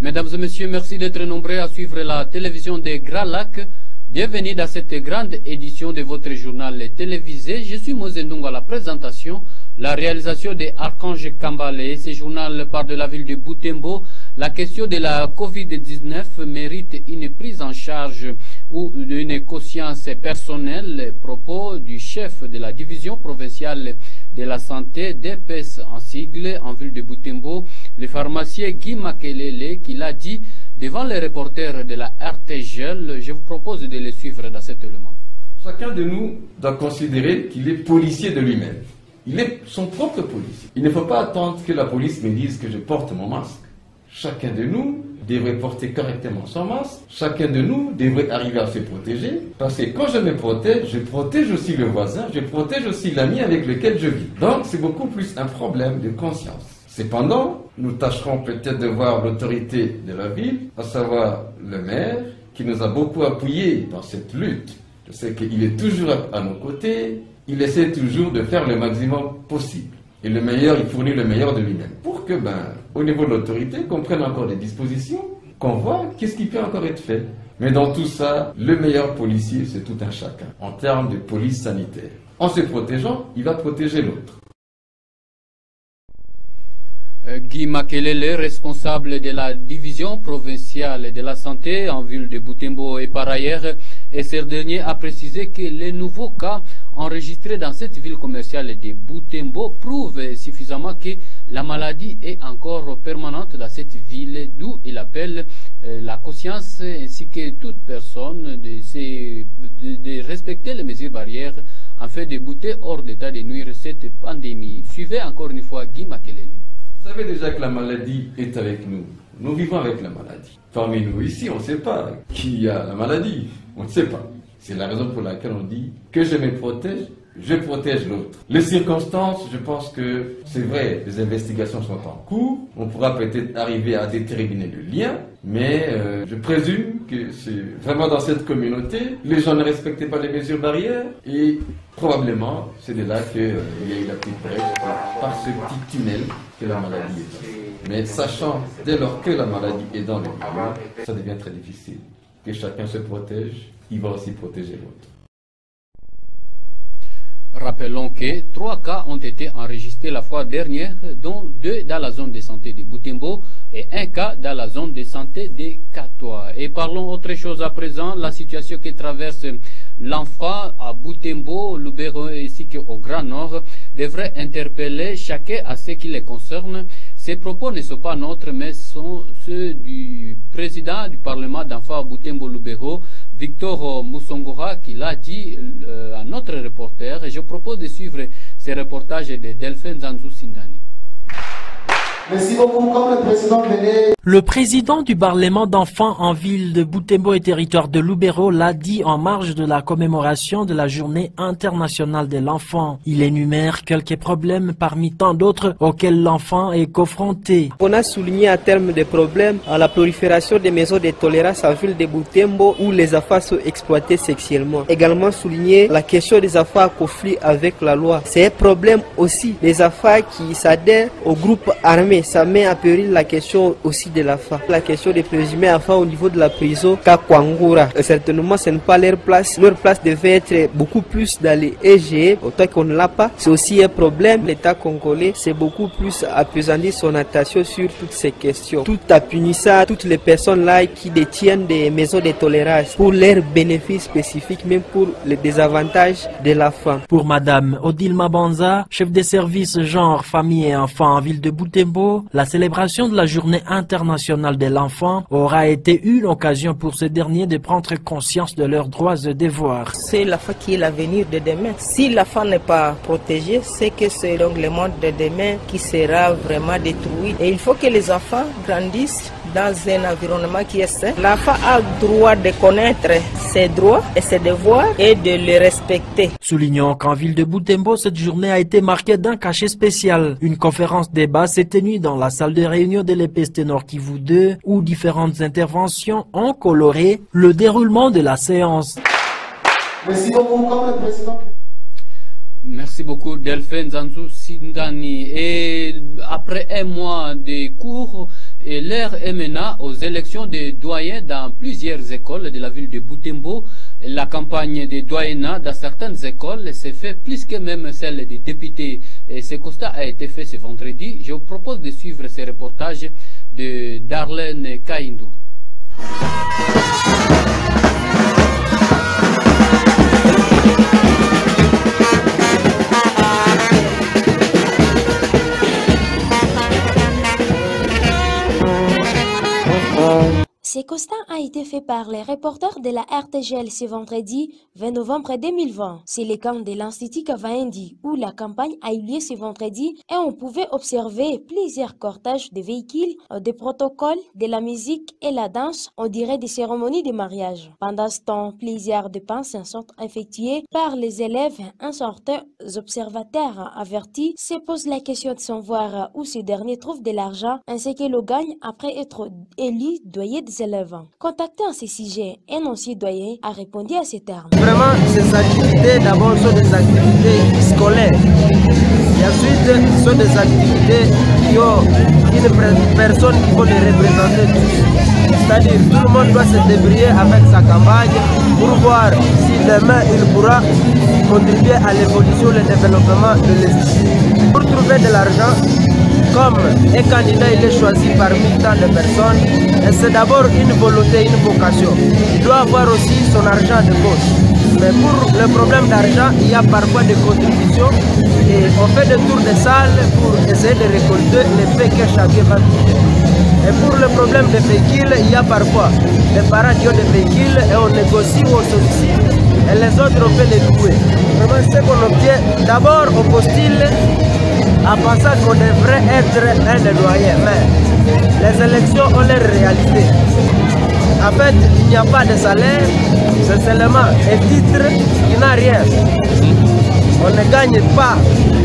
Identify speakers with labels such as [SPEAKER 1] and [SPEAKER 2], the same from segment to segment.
[SPEAKER 1] Mesdames et messieurs, merci d'être nombreux à suivre la télévision des Grands Lacs. Bienvenue dans cette grande édition de votre journal télévisé. Je suis Mosendung à la présentation, la réalisation de Archange Kambale. Ce journal part de la ville de Butembo. La question de la Covid-19 mérite une prise en charge ou une conscience personnelle. Propos du chef de la division provinciale de la santé DPS en sigle en ville de Butembo, le pharmacien Guy Makelele, qui l'a dit devant les reporters de la RTGL. Je vous propose de les suivre dans cet élément.
[SPEAKER 2] Chacun de nous doit considérer qu'il est policier de lui-même. Il est son propre policier. Il ne faut pas attendre que la police me dise que je porte mon masque. Chacun de nous devrait porter correctement son masque. Chacun de nous devrait arriver à se protéger. Parce que quand je me protège, je protège aussi le voisin, je protège aussi l'ami avec lequel je vis. Donc c'est beaucoup plus un problème de conscience. Cependant, nous tâcherons peut-être de voir l'autorité de la ville, à savoir le maire, qui nous a beaucoup appuyés dans cette lutte. Je sais qu'il est toujours à nos côtés, il essaie toujours de faire le maximum possible. Et le meilleur, il fournit le meilleur de lui-même. Pour que, au niveau de l'autorité, qu'on prenne encore des dispositions, qu'on voit qu'est-ce qui peut encore être fait. Mais dans tout ça, le meilleur policier, c'est tout un chacun, en termes de police sanitaire. En se protégeant, il va protéger l'autre.
[SPEAKER 1] Guy Makelele, responsable de la division provinciale de la santé en ville de Butembo, et par ailleurs, ce dernier a précisé que les nouveaux cas enregistrés dans cette ville commerciale de Butembo prouvent suffisamment que la maladie est encore permanente dans cette ville, d'où il appelle la conscience ainsi que toute personne de respecter les mesures barrières afin de bouter hors d'état de nuire cette pandémie. Suivez encore une fois Guy Makelele.
[SPEAKER 2] Vous savez déjà que la maladie est avec nous. Nous vivons avec la maladie. Parmi nous ici, on ne sait pas qui a la maladie. On ne sait pas. C'est la raison pour laquelle on dit que je me protège, je protège l'autre. Les circonstances, je pense que c'est vrai, les investigations sont en cours. On pourra peut-être arriver à déterminer le lien, mais je présume que c'est vraiment dans cette communauté, les gens ne respectaient pas les mesures barrières et probablement c'est de là qu'il y a eu la petite brèche par ce petit tunnel que la maladie est là. Mais sachant dès lors que la maladie est dans le milieu, ça devient très difficile. Que chacun se protège, il va aussi protéger l'autre.
[SPEAKER 1] Rappelons que 3 cas ont été enregistrés la fois dernière, dont 2 dans la zone de santé de Butembo et 1 cas dans la zone de santé de Katoa. Et parlons autre chose à présent, la situation que traverse l'enfant à Butembo, Lubero ainsi qu'au Grand Nord devrait interpeller chacun à ce qui les concerne. Ces propos ne sont pas nôtres, mais sont ceux du président du Parlement d'enfants à Butembo-Lubero, Victor Musongora, qui l'a dit à notre reporter. Et je propose de suivre ce reportage de Delphine Zanzou Sindani.
[SPEAKER 3] Merci beaucoup. Comme le président venait...
[SPEAKER 4] Le président du Parlement d'enfants en ville de Butembo et territoire de Lubero l'a dit en marge de la commémoration de la journée internationale de l'enfant. Il énumère quelques problèmes parmi tant d'autres auxquels l'enfant est confronté.
[SPEAKER 5] On a souligné en termes de problèmes à la prolifération des maisons de tolérance en ville de Butembo où les enfants sont exploités sexuellement. Également souligné la question des enfants en conflit avec la loi. C'est un problème aussi des enfants qui s'adhèrent au groupe armé. Ça met en péril la question aussi de l'enfant. La question des présumés enfants au niveau de la prison Kakwangura. Certainement, ce n'est pas leur place. Leur place devait être beaucoup plus dans les EG. Autant qu'on ne l'a pas, c'est aussi un problème. L'État congolais, c'est beaucoup plus appesandir son attention sur toutes ces questions. Tout en punissant toutes les personnes là qui détiennent des maisons de tolérance pour leurs bénéfices spécifiques, même pour les désavantages de l'enfant.
[SPEAKER 4] Pour Madame Odilma Banza, chef des services genre, famille et enfants en ville de Butembo, la célébration de la journée internationale de l'enfant aura été une occasion pour ces derniers de prendre conscience de leurs droits et devoirs.
[SPEAKER 6] C'est l'enfant qui est l'avenir de demain. Si l'enfant n'est pas protégé, c'est que c'est donc le monde de demain qui sera vraiment détruit. Et il faut que les enfants grandissent dans un environnement qui est sain. L'enfant a le droit de connaître ses droits et ses devoirs et de les respecter.
[SPEAKER 4] Soulignons qu'en ville de Butembo, cette journée a été marquée d'un cachet spécial. Une conférence débat s'est tenue dans la salle de réunion de l'EPST Nord Kivu 2 où différentes interventions ont coloré le déroulement de la séance.
[SPEAKER 3] Merci beaucoup, comme le président.
[SPEAKER 1] Merci beaucoup Delphine Zanzou Sindani. Et après un mois de cours Et l'heure est maintenant aux élections des doyens dans plusieurs écoles de la ville de Butembo. La campagne des doyennats dans certaines écoles s'est fait plus que même celle des députés. Et ce constat a été fait ce vendredi. Je vous propose de suivre ce reportage de Darlene Kaindou.
[SPEAKER 7] Ce constat a été fait par les reporters de la RTGL ce vendredi 20 novembre 2020. C'est le camp de l'Institut Kavaendi où la campagne a eu lieu ce vendredi et on pouvait observer plusieurs cortèges de véhicules, des protocoles, de la musique et la danse, on dirait des cérémonies de mariage. Pendant ce temps, plusieurs dépenses sont effectuées par les élèves. Un certain observateur averti se pose la question de savoir où ce dernier trouve de l'argent ainsi que le gagne après être élu doyen des élèves. Contacté à ce sujet, un ancien doyen a répondu à ces termes.
[SPEAKER 8] Vraiment, ces activités d'abord sont des activités scolaires. Et ensuite, sont des activités qui ont une personne qui peut les représenter tous. C'est-à-dire, tout le monde doit se débrouiller avec sa campagne pour voir si demain il pourra contribuer à l'évolution et au développement de l'institut. Pour trouver de l'argent, comme un candidat il est choisi parmi tant de personnes, c'est d'abord une volonté, une vocation. Il doit avoir aussi son argent de poche. Mais pour le problème d'argent, il y a parfois des contributions et on fait des tours de salle pour essayer de récolter les faits que chacun va trouver. Et pour le problème des véhicules, il y a parfois des parents qui ont des véhicules et on négocie ou on sollicite et les autres on fait les louer. Vraiment, ce qu'on obtient, d'abord on postule en pensant qu'on devrait être un des doyens, mais les élections ont leur réalité. En fait, il n'y a pas de salaire, c'est seulement un titre qui n'a rien. On ne gagne pas,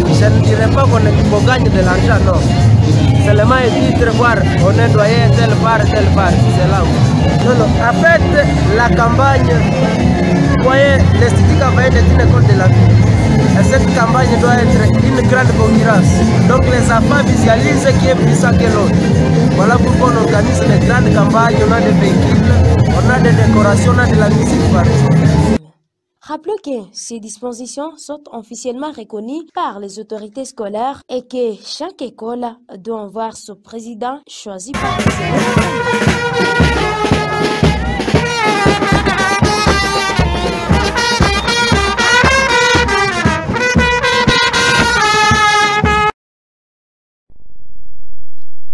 [SPEAKER 8] je ne dirais pas qu'on gagne de l'argent, non. Seulement un titre, voir on est doyen telle part, c'est là. Non, non. En fait, la campagne, vous voyez, l'Institut Kavaendi est une école de la vie. Et cette campagne doit être une grande concurrence. Donc les enfants visualisent qui est plus ça que l'autre. Voilà pourquoi on organise des grandes campagnes, on a des véhicules, on a des décorations, on a de la musique partout.
[SPEAKER 7] Rappelons que ces dispositions sont officiellement reconnues par les autorités scolaires et que chaque école doit avoir son président choisi par les élèves.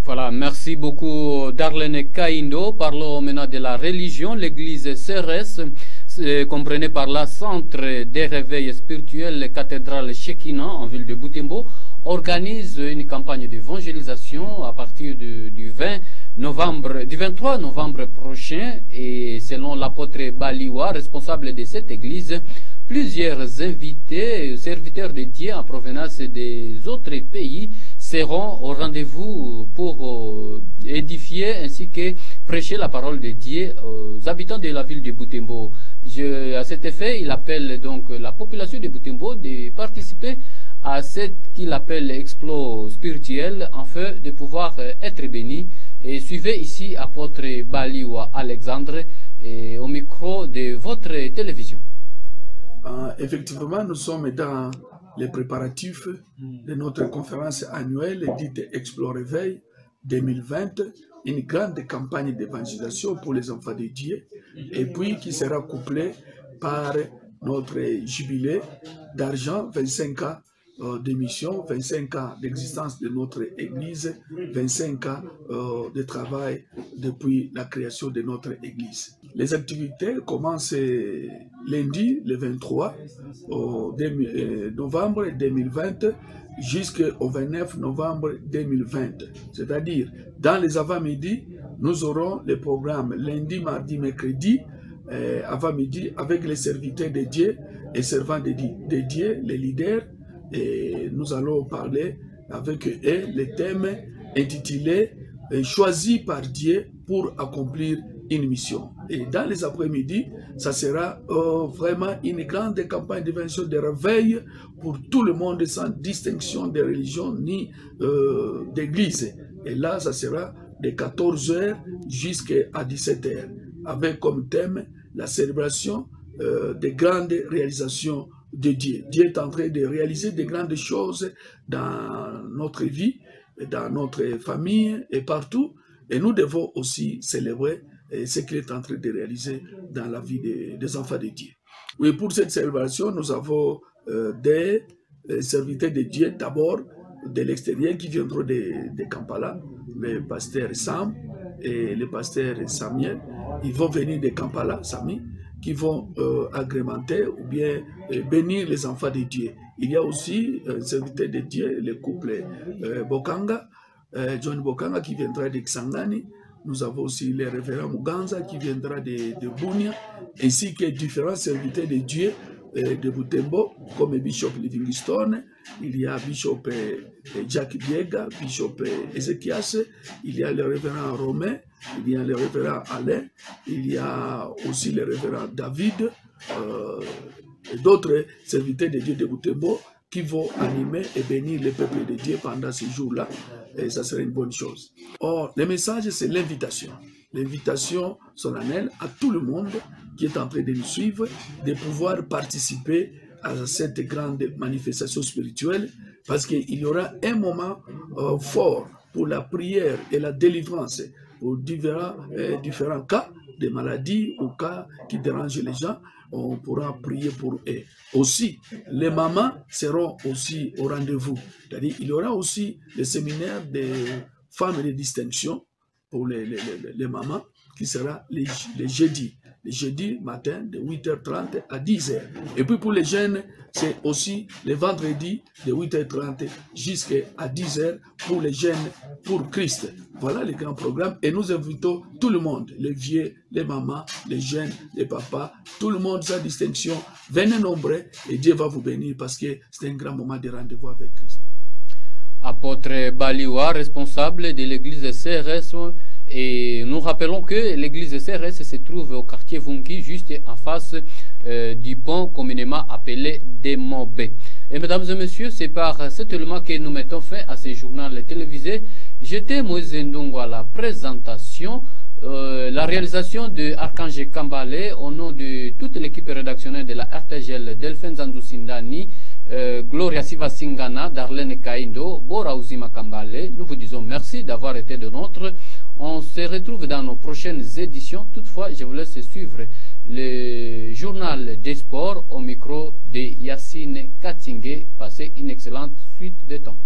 [SPEAKER 1] Voilà, merci beaucoup Darlene Kaindo. Parlons maintenant de la religion. L'église CRS, comprenée par la Centre des réveils spirituels cathédrale Shekinah en ville de Butembo, organise une campagne d'évangélisation à partir du 23 novembre prochain. Et selon l'apôtre Baliwa, responsable de cette église, plusieurs invités, serviteurs de Dieu en provenance des autres pays seront au rendez-vous pour édifier ainsi que prêcher la parole de Dieu aux habitants de la ville de Butembo. À cet effet, il appelle donc la population de Butembo de participer à ce qu'il appelle exploit spirituel afin de pouvoir être béni. Et suivez ici apôtre Baliwa Alexandre au micro de votre télévision.
[SPEAKER 9] Effectivement, nous sommes dans les préparatifs de notre conférence annuelle dite Explore Réveil 2020, une grande campagne d'évangélisation pour les enfants de Dieu, et puis qui sera couplée par notre jubilé d'argent, 25 ans de mission, 25 ans d'existence de notre Église, 25 ans de travail depuis la création de notre Église. Les activités commencent lundi, le 23 novembre 2020, jusqu'au 29 novembre 2020. C'est-à-dire, dans les avant-midi, nous aurons le programme lundi, mardi, mercredi, avant-midi, avec les serviteurs de Dieu et servants de Dieu, les leaders. Et nous allons parler avec eux le thème intitulé « Choisi par Dieu pour accomplir une mission ». Et dans les après-midi, ça sera vraiment une grande campagne d'évangélisation de réveil pour tout le monde sans distinction de religion ni d'église. Et là, ça sera de 14h jusqu'à 17h, avec comme thème la célébration des grandes réalisations de Dieu. Dieu est en train de réaliser de grandes choses dans notre vie, dans notre famille et partout. Et nous devons aussi célébrer ce qu'il est en train de réaliser dans la vie des enfants de Dieu. Oui, pour cette célébration, nous avons des serviteurs de Dieu, d'abord de l'extérieur, qui viendront de Kampala, le pasteur Sam et le pasteur Samuel. Ils vont venir de Kampala, Sami, qui vont agrémenter ou bien bénir les enfants de Dieu. Il y a aussi un serviteur de Dieu, le couple Bokanga, John Bokanga qui viendra de Kisangani. Nous avons aussi le révérend Muganza qui viendra de Bunia, ainsi que différents serviteurs de Dieu de Butembo, comme Bishop Livingstone, il y a Bishop Jack Biega, Bishop Ezekias, il y a le révérend Romain, il y a le révérend Alain, il y a aussi le révérend David, et d'autres serviteurs de Dieu de Butembo qui vont animer et bénir le peuple de Dieu pendant ces jours-là, et ça serait une bonne chose. Or, le message, c'est l'invitation. L'invitation solennelle à tout le monde qui est en train de nous suivre, de pouvoir participer à cette grande manifestation spirituelle, parce qu'il y aura un moment fort pour la prière et la délivrance pour différents cas de maladies ou cas qui dérangent les gens. On pourra prier pour eux. Aussi, les mamans seront aussi au rendez-vous. C'est-à-dire, il y aura aussi le séminaire des femmes de distinction pour les mamans, qui sera les jeudis. Le jeudi matin de 8h30 à 10h. Et puis pour les jeunes, c'est aussi le vendredi de 8h30 jusqu'à 10h pour les jeunes, pour Christ. Voilà le grand programme. Et nous invitons tout le monde, les vieux, les mamans, les jeunes, les papas, tout le monde sans distinction. Venez nombreux et Dieu va vous bénir parce que c'est un grand moment de rendez-vous avec Christ.
[SPEAKER 1] Apôtre Baliwa, responsable de l'église CRS, et nous rappelons que l'église CRS se trouve au quartier Vungi, juste en face du pont communément appelé Demobé. Et mesdames et messieurs, c'est par cet élément que nous mettons fin à ce journal télévisé. J'étais Moïse Ndongo à la présentation, la réalisation de Archange Kambale au nom de toute l'équipe rédactionnelle de la RTGL, Delphine Zandousindani, Gloria Sivasingana, Darlene Kaindo, Bora Ouzima Kambale. Nous vous disons merci d'avoir été de nôtre. On se retrouve dans nos prochaines éditions. Toutefois, je vous laisse suivre le journal des sports au micro de Yacine Katingé. Passez une excellente suite de temps.